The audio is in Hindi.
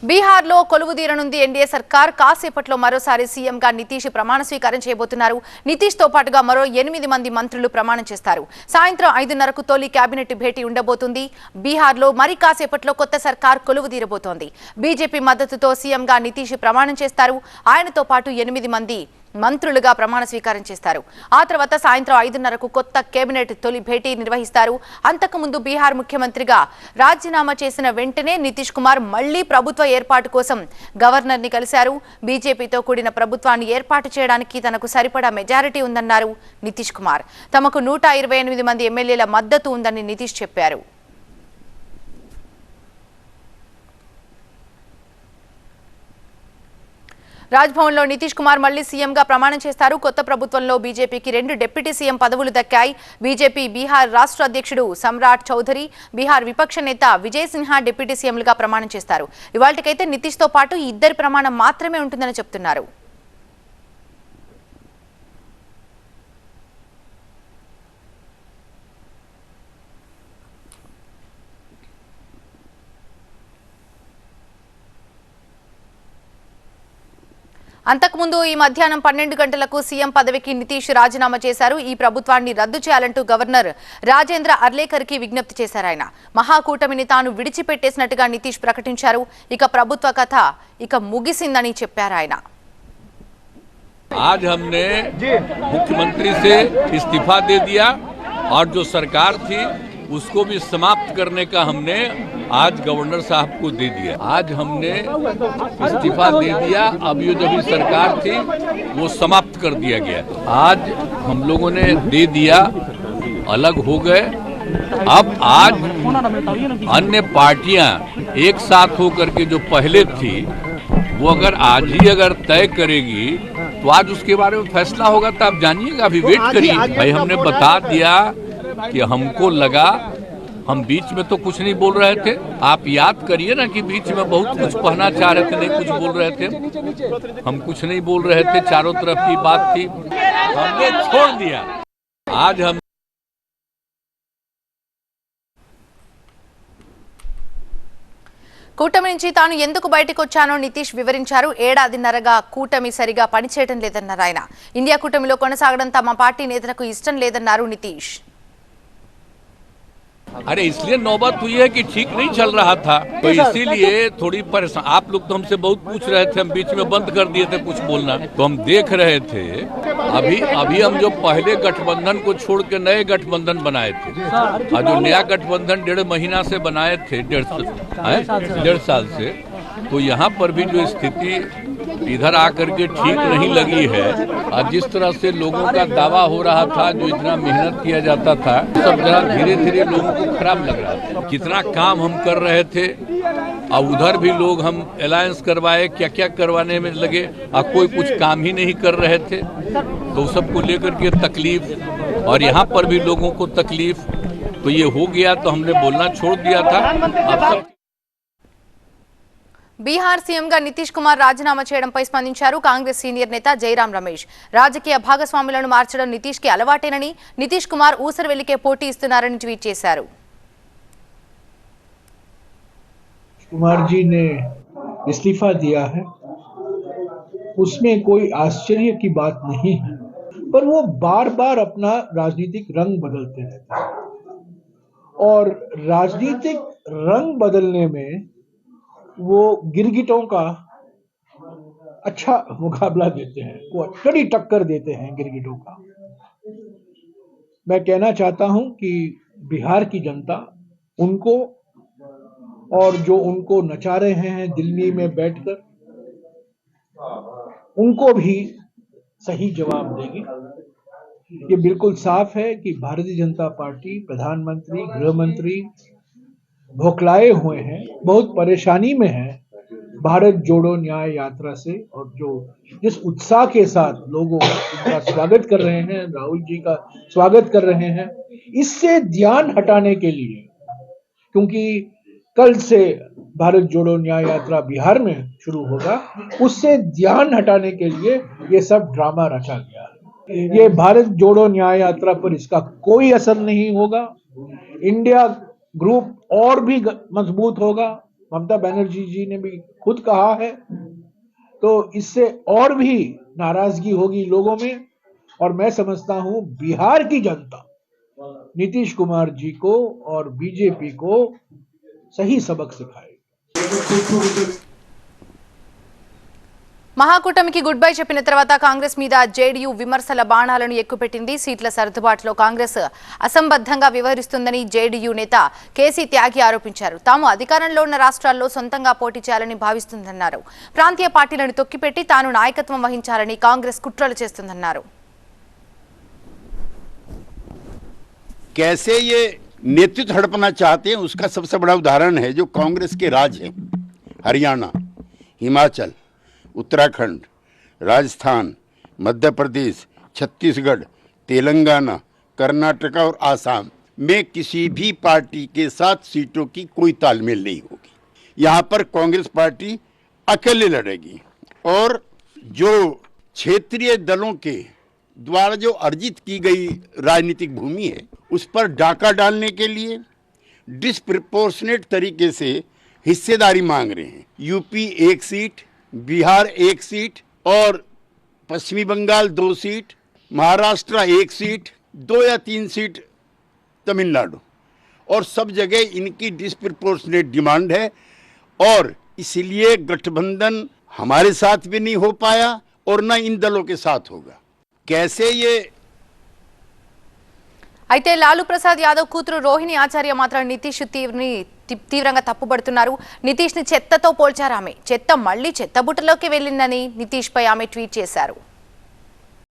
బీహార్లో కొలువుదీరనుంది ఎన్డీఏ సర్కార్. కాసేపట్లో మరోసారి సీఎంగా నితీష్ ప్రమాణ స్వీకారం చేయబోతున్నారు. నితీష్ తో పాటుగా మరో 8 మంది మంత్రులు ప్రమాణం చేస్తారు. సాయంత్రం 5:30కు తొలి కేబినెట్ భేటీ ఉండబోతుంది. బీహార్లో మరి కాసేపట్లో కొత్త సర్కార్ కొలువుదీరబోతోంది. బీజేపీ మద్దతుతో సీఎంగా నితీష్ ప్రమాణం చేస్తారు. ఆయనతో పాటు 8 మంది మంత్రులుగా ప్రమాణ స్వీకారం చేస్తారు. ఆ తర్వాత సాయంత్రం 5:30కు కొత్త కేబినెట్ తొలి భేటీ నిర్వహిస్తారు. అంతకుముందు బీహార్ ముఖ్యమంత్రిగా రాజీనామా చేసిన వెంటనే నితీష్ కుమార్ మళ్లీ ప్రభుత్వ ఏర్పాటు కోసం గవర్నర్ని కలిశారు. బీజేపీతో కూడిన ప్రభుత్వాన్ని ఏర్పాటు చేయడానికి తనకు సరిపడా మెజారిటీ ఉందన్నారు నితీష్ కుమార్. తమకు 128 మంది ఎమ్మెల్యేల మద్దతు ఉందని నితీష్ చెప్పారు. రాజ్భవన్లో నితీష్ కుమార్ మళ్లీ సీఎంగా ప్రమాణం చేస్తారు. కొత్త ప్రభుత్వంలో బీజేపీకి 2 డిప్యూటీ సీఎం పదవులు దక్కాయి. బీజేపీ బీహార్ రాష్ట్ర అధ్యక్షుడు సమ్రాట్ చౌధరి, బీహార్ విపక్ష నేత విజయ్ సిన్హా డిప్యూటీ సీఎంలుగా ప్రమాణం చేస్తారు. ఇవాళకైతే నితీష్ తో పాటు ఈ ఇద్దరి ప్రమాణం మాత్రమే ఉంటుందని చెప్తున్నారు. అంతకుముందు ఈ మధ్యాహ్నం 12 గంటలకు సీఎం పదవికి నితీష్ రాజీనామా చేశారు. ఈ ప్రభుత్వాన్ని రద్దు చేయాలంటూ గవర్నర్ రాజేంద్ర అర్లేకర్కి విజ్ఞప్తి చేశారు. ఆయన మహాకూటమిని తాను విడిచిపెట్టేసినట్టుగా నితీష్ ప్రకటించారు. ఇక ప్రభుత్వ కథ ఇక ముగిసిందని చెప్పారు ఆయన. आज हमने मुख्यमंत्री से इस्तीफा दे दिया और जो सरकार थी उसको भी समाप्त करने का हमने आज गवर्नर साहब को दे दिया। आज हमने इस्तीफा दे दिया। अब ये जो भी सरकार थी वो समाप्त कर दिया गया। आज हम लोगों ने दे दिया, अलग हो गए। अब आज अन्य पार्टियां एक साथ होकर के जो पहले थी वो अगर आज ही अगर तय करेगी तो आज उसके बारे में फैसला होगा। तो आप जानिएगा, अभी वेट करिए। भाई हमने बता दिया कि हमको लगा, हम बीच में तो कुछ नहीं बोल रहे थे। आप याद करिए ना कि बीच में बहुत कुछ कहना चाह रहे थे, नहीं कुछ बोल रहे थे। हम कुछ नहीं बोल रहे थे, चारों तरफ की बात थी, हमने छोड़ दिया। आज हम కూటమి నుంచి తాను ఎందుకు బయటకు వచ్చానో నితీష్ వివరించారు. ఏడాదిన్నరగా కూటమి సరిగా పనిచేయడం లేదన్నారు ఆయన. ఇండియా కూటమిలో కొనసాగడం తమ పార్టీ నేతలకు ఇష్టం లేదన్నారు నితీష్. अरे इसलिए नौबत हुई है कि ठीक नहीं चल रहा था, तो इसीलिए थोड़ी परेशान। आप लोग तो हमसे बहुत पूछ रहे थे, हम बीच में बंद कर दिए थे कुछ बोलना, तो हम देख रहे थे। अभी हम जो पहले गठबंधन को छोड़ के नए गठबंधन बनाए थे, और जो नया गठबंधन 1.5 महीना से बनाए थे, 1.5 साल से, तो यहाँ पर भी जो स्थिति इधर आकर के ठीक नहीं लगी है। और जिस तरह से लोगों का दावा हो रहा था, जो इतना मेहनत किया जाता था, सब जरा धीरे धीरे लोगों को खराब लग रहा था। कितना काम हम कर रहे थे और उधर भी लोग हम अलायंस करवाए, क्या क्या करवाने में लगे और कोई कुछ काम ही नहीं कर रहे थे। तो सबको लेकर के तकलीफ, और यहाँ पर भी लोगों को तकलीफ, तो ये हो गया तो हमने बोलना छोड़ दिया था। अब सब బీహార్ సీఎంగా నితీష్ కుమార్ రాజీనామా చేయడంపై స్పందించారు కాంగ్రెస్ సీనియర్ నేత జైరాం రమేష్. రాజకీయ భాగస్వాములను మార్చడం నితీష్ కి అలవాటేనని, నితీష్ కుమార్ ఊసరవెల్లికే పోటీ ఇస్తున్నారని ట్వీట్ చేశారు. कुमार जी ने इस्तीफा दिया है, उसमें कोई आश्चर्य की बात नहीं है, पर वो बार बार अपना राजनीतिक रंग बदलते रहते हैं और राजनीतिक रंग बदलने में वो गिरगिटों का अच्छा मुकाबला देते हैं, वो कड़ी टक्कर देते हैं गिरगिटों का। मैं कहना चाहता हूं कि बिहार की जनता उनको और जो उनको नचा रहे हैं दिल्ली में बैठकर, उनको भी सही जवाब देगी। ये बिल्कुल साफ है कि भारतीय जनता पार्टी, प्रधानमंत्री, गृह मंत्री भोखलाए हुए हैं, बहुत परेशानी में हैं भारत जोड़ो न्याय यात्रा से। और जो जिस उत्साह के साथ लोग उनका स्वागत कर रहे हैं, राहुल जी का स्वागत कर रहे हैं, इससे ध्यान हटाने के लिए, क्योंकि कल से भारत जोड़ो न्याय यात्रा बिहार में शुरू होगा, उससे ध्यान हटाने के लिए ये सब ड्रामा रचा गया है। ये भारत जोड़ो न्याय यात्रा पर इसका कोई असर नहीं होगा। इंडिया ग्रुप और भी मजबूत होगा, ममता बनर्जी जी ने भी खुद कहा है, तो इससे और भी नाराजगी होगी लोगों में। और मैं समझता हूं बिहार की जनता नीतीश कुमार जी को और बीजेपी को सही सबक सिखाएगी। మహాకూటమికి గుడ్ బై చెప్పిన తర్వాత కాంగ్రెస్ మీద జేడీయూ విమర్శల బాణాలను ఎక్కుపెట్టింది. సీట్ల సర్దుబాటులో కాంగ్రెస్ అసంబద్ధంగా వ్యవహరిస్తుందని జేడీయూ నేత కేసీ త్యాగి ఆరోపించారు. తాము అధికారంలో ఉన్న రాష్ట్రాల్లో సొంతంగా పోటీ చేయాలని భావిస్తుందన్నారు. ప్రాంతీయ పార్టీలను తొక్కిపెట్టి తాను నాయకత్వం వహించాలని కాంగ్రెస్ కుట్రలు చేస్తుందన్నారు. कैसे ये नेतृत्व हड़पना चाहते हैं उसका सबसे बड़ा उदाहरण है जो कांग्रेस के राज हैं। हरियाणा, हिमाचल, उत्तराखंड, राजस्थान, मध्य प्रदेश, छत्तीसगढ़, तेलंगाना, कर्नाटक और आसाम में किसी भी पार्टी के साथ सीटों की कोई तालमेल नहीं होगी। यहाँ पर कांग्रेस पार्टी अकेले लड़ेगी और जो क्षेत्रीय दलों के द्वारा जो अर्जित की गई राजनीतिक भूमि है उस पर डाका डालने के लिए डिस्प्रपोर्शनेट तरीके से हिस्सेदारी मांग रहे हैं। यूपी 1 सीट, बिहार 1 सीट और पश्चिमी बंगाल 2 सीट, महाराष्ट्र 1 सीट, 2 या 3 सीट तमिलनाडु, और सब जगह इनकी डिस्प्रपोर्शनेट डिमांड है और इसलिए गठबंधन हमारे साथ भी नहीं हो पाया और न इन दलों के साथ होगा। कैसे ये అయితే లాలూ ప్రసాద్ యాదవ్ కూతురు రోహిణి ఆచార్య మాత్రం నితీష్ తీవ్రంగా తప్పుపడుతున్నారు. నితీష్ ని చెత్తతో పోల్చారు. ఆమె చెత్త మళ్లీ చెత్తబుట్టలోకి వెళ్లిందని నితీష్ పై ఆమె ట్వీట్ చేశారు.